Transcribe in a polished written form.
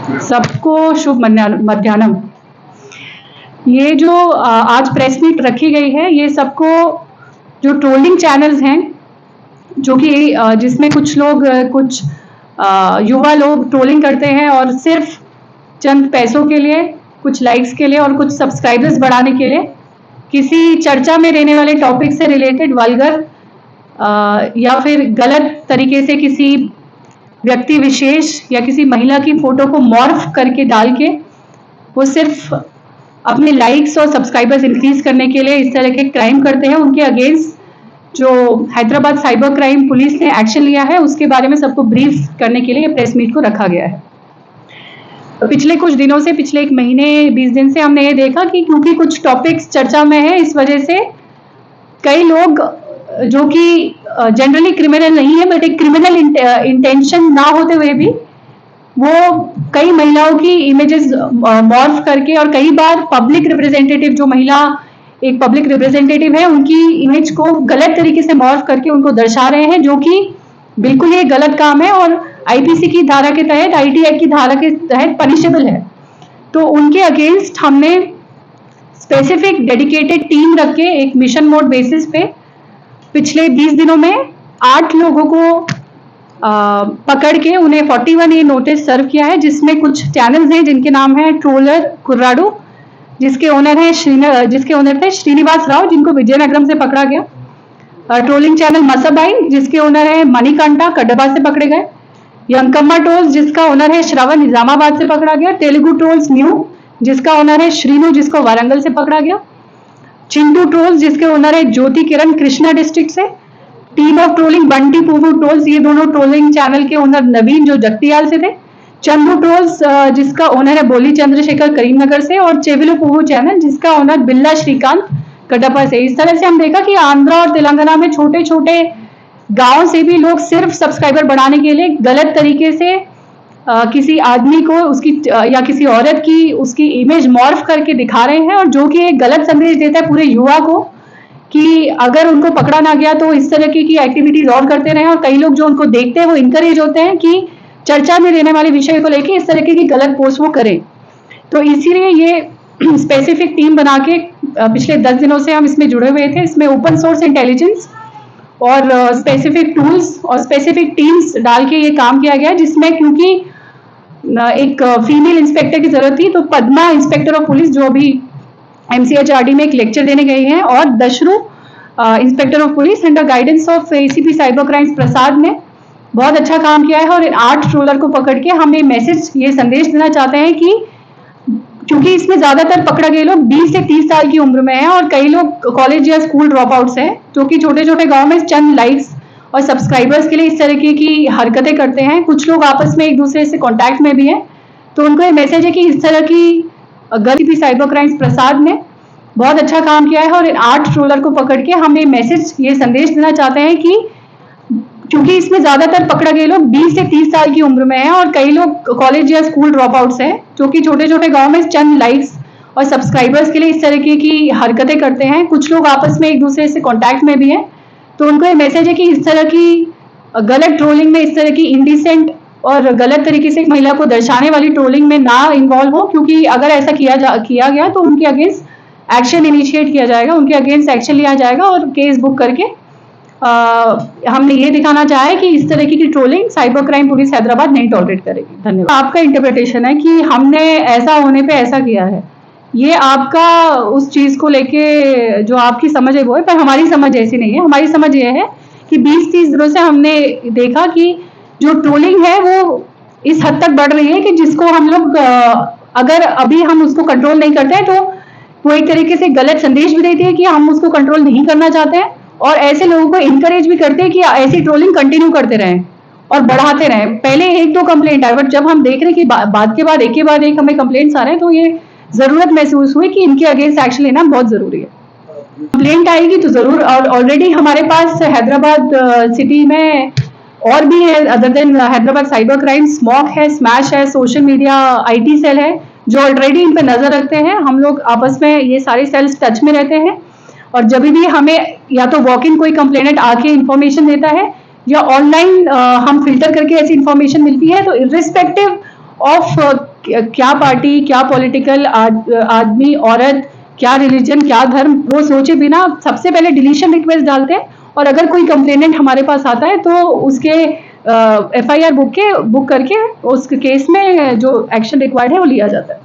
सबको शुभ मध्याह्नम। ये जो आज प्रेस मीट रखी गई है, ये सबको जो ट्रोलिंग चैनल्स हैं, जो कि जिसमें कुछ लोग कुछ युवा लोग ट्रोलिंग करते हैं और सिर्फ चंद पैसों के लिए, कुछ लाइक्स के लिए और कुछ सब्सक्राइबर्स बढ़ाने के लिए किसी चर्चा में रहने वाले टॉपिक से रिलेटेड वल्गर या फिर गलत तरीके से किसी व्यक्ति विशेष या किसी महिला की फोटो को मॉर्फ करके डाल के वो सिर्फ अपने लाइक्स और सब्सक्राइबर्स इंक्रीज करने के लिए इस तरह के क्राइम करते हैं। उनके अगेंस्ट जो हैदराबाद साइबर क्राइम पुलिस ने एक्शन लिया है, उसके बारे में सबको ब्रीफ करने के लिए प्रेस मीट को रखा गया है। पिछले कुछ दिनों से, पिछले 1 महीने 20 दिन से हमने ये देखा कि क्योंकि कुछ टॉपिक्स चर्चा में है, इस वजह से कई लोग जो कि जनरली क्रिमिनल नहीं है बट एक क्रिमिनल इंटेंशन ना होते हुए भी वो कई महिलाओं की इमेजेस मॉर्फ करके और कई बार पब्लिक रिप्रेजेंटेटिव, जो महिला एक पब्लिक रिप्रेजेंटेटिव है, उनकी इमेज को गलत तरीके से मॉर्फ करके उनको दर्शा रहे हैं, जो कि बिल्कुल ये गलत काम है और आईपीसी की धारा के तहत, आईटी एक्ट की धारा के तहत पनिशेबल है। तो उनके अगेंस्ट हमने स्पेसिफिक डेडिकेटेड टीम रख के एक मिशन मोड बेसिस पे पिछले 20 दिनों में 8 लोगों को पकड़ के उन्हें 41A नोटिस सर्व किया है, जिसमें कुछ चैनल्स हैं जिनके नाम है ट्रोलर कुर्राडू, जिसके ओनर थे श्रीनिवास राव, जिनको विजयनगरम से पकड़ा गया। ट्रोलिंग चैनल मसाबाई, जिसके ओनर है मणिकंठा, कड्डबा से पकड़े गए। यंकम्मा ट्रोल्स, जिसका ओनर है श्रवण, निजामाबाद से पकड़ा गया। तेलुगु ट्रोल्स न्यू, जिसका ओनर है श्रीनु, जिसको वारंगल से पकड़ा गया। चिंटू ट्रोल्स, जिसके ओनर है ज्योति किरण, कृष्णा डिस्ट्रिक्ट से। Team of trolling Bunty Puvu trolls, ये दोनों ट्रोलिंग चैनल के ओनर नवीन, जो जगतियाल से थे। चंदू ट्रोल्स, जिसका ओनर है बोली चंद्रशेखर, करीमनगर से। और चेविलू पुवू चैनल, जिसका ओनर बिल्ला श्रीकांत, कटपा से। इस तरह से हम देखा कि आंध्रा और तेलंगाना में छोटे छोटे गांव से भी लोग सिर्फ सब्सक्राइबर बढ़ाने के लिए गलत तरीके से किसी आदमी को उसकी या किसी औरत की उसकी इमेज मॉर्फ करके दिखा रहे हैं, और जो कि एक गलत संदेश देता है पूरे युवा को कि अगर उनको पकड़ा ना गया तो इस तरह की एक्टिविटीज और करते रहे। और कई लोग जो उनको देखते हैं वो इंकरेज होते हैं कि चर्चा में रहने वाले विषय को लेके इस तरह की गलत पोस्ट वो करें। तो इसीलिए ये स्पेसिफिक टीम बना के पिछले 10 दिनों से हम इसमें जुड़े हुए थे। इसमें ओपन सोर्स इंटेलिजेंस और स्पेसिफिक टूल्स और स्पेसिफिक टीम्स डाल के ये काम किया गया, जिसमें क्योंकि एक फीमेल इंस्पेक्टर की जरूरत थी, तो पद्मा इंस्पेक्टर ऑफ पुलिस, जो अभी MCHRD में एक लेक्चर देने गई हैं, और Dashru inspector of police under guidance of ACP cyber crimes Prasad ने बहुत अच्छा काम किया है। और इन 8 ट्रोलर को पकड़ के हम ये संदेश देना चाहते हैं कि क्योंकि इसमें ज्यादातर पकड़े गए लोग 20 से 30 साल की उम्र में हैं और कई लोग कॉलेज या स्कूल ड्रॉप आउट्स हैं, जो कि छोटे छोटे गाँव में चंद लाइक्स और सब्सक्राइबर्स के लिए इस तरह की हरकतें करते हैं। कुछ लोग आपस में एक दूसरे से कॉन्टैक्ट में भी हैं। तो उनको ये मैसेज है कि इस तरह की ACP साइबर क्राइम्स प्रसाद ने बहुत अच्छा काम किया है। और इन 8 ट्रोलर को पकड़ के हम ये संदेश देना चाहते हैं कि क्योंकि इसमें ज्यादातर पकड़े गए लोग 20 से 30 साल की उम्र में हैं और कई लोग कॉलेज या स्कूल ड्रॉप आउट्स हैं, जो कि छोटे छोटे गाँव में चंद लाइक्स और सब्सक्राइबर्स के लिए इस तरह की हरकतें करते हैं। कुछ लोग आपस में एक दूसरे से कॉन्टैक्ट में भी हैं। तो उनको ये मैसेज है कि इस तरह की गलत ट्रोलिंग में, इस तरह की इंडिसेंट और गलत तरीके से एक महिला को दर्शाने वाली ट्रोलिंग में ना इन्वॉल्व हो, क्योंकि अगर ऐसा किया गया तो उनके अगेंस्ट एक्शन इनिशिएट किया जाएगा, उनके अगेंस्ट एक्शन लिया जाएगा और केस बुक करके हमने ये दिखाना चाहा है कि इस तरह की trolling cyber crime police Hyderabad नहीं टॉलरेट करेगी। धन्यवाद। आपका इंटरप्रिटेशन है कि हमने ऐसा होने पे ऐसा किया है, ये आपका उस चीज को लेके जो आपकी समझ है वो है, पर हमारी समझ ऐसी नहीं है। हमारी समझ ये है कि 20-30 दिनों से हमने देखा कि जो ट्रोलिंग है वो इस हद तक बढ़ रही है कि जिसको हम लोग अगर अभी हम उसको कंट्रोल नहीं करते हैं तो वो एक तरीके से गलत संदेश भी देती है कि हम उसको कंट्रोल नहीं करना चाहते हैं, और ऐसे लोगों को इंकरेज भी करते हैं कि ऐसी ट्रोलिंग कंटिन्यू करते रहें और बढ़ाते रहें। पहले 1-2 कंप्लेंट आए, बट जब हम देख रहे हैं कि बाद के बाद एक हमें कंप्लेंट्स आ रहे हैं, तो ये जरूरत महसूस हुई कि इनके अगेंस्ट एक्शन लेना बहुत जरूरी है। कंप्लेंट आएगी तो जरूर, और ऑलरेडी हमारे पास हैदराबाद सिटी में और भी है other than Hyderabad cyber crime, स्मॉक है, स्मैश है, सोशल मीडिया IT सेल है, जो ऑलरेडी इन पे नजर रखते हैं। हम लोग आपस में ये सारे सेल्स टच में रहते हैं, और जब भी हमें या तो वॉक इन कोई कंप्लेनेंट आके इंफॉर्मेशन देता है या ऑनलाइन हम फिल्टर करके ऐसी इंफॉर्मेशन मिलती है, तो इर्रिस्पेक्टिव ऑफ क्या पार्टी, क्या पॉलिटिकल आदमी, औरत, क्या रिलीजन, क्या धर्म, वो सोचे बिना सबसे पहले डिलीशन रिक्वेस्ट डालते हैं, और अगर कोई कंप्लेनेंट हमारे पास आता है तो उसके FIR बुक करके उस केस में जो एक्शन रिक्वायर्ड है वो लिया जाता है।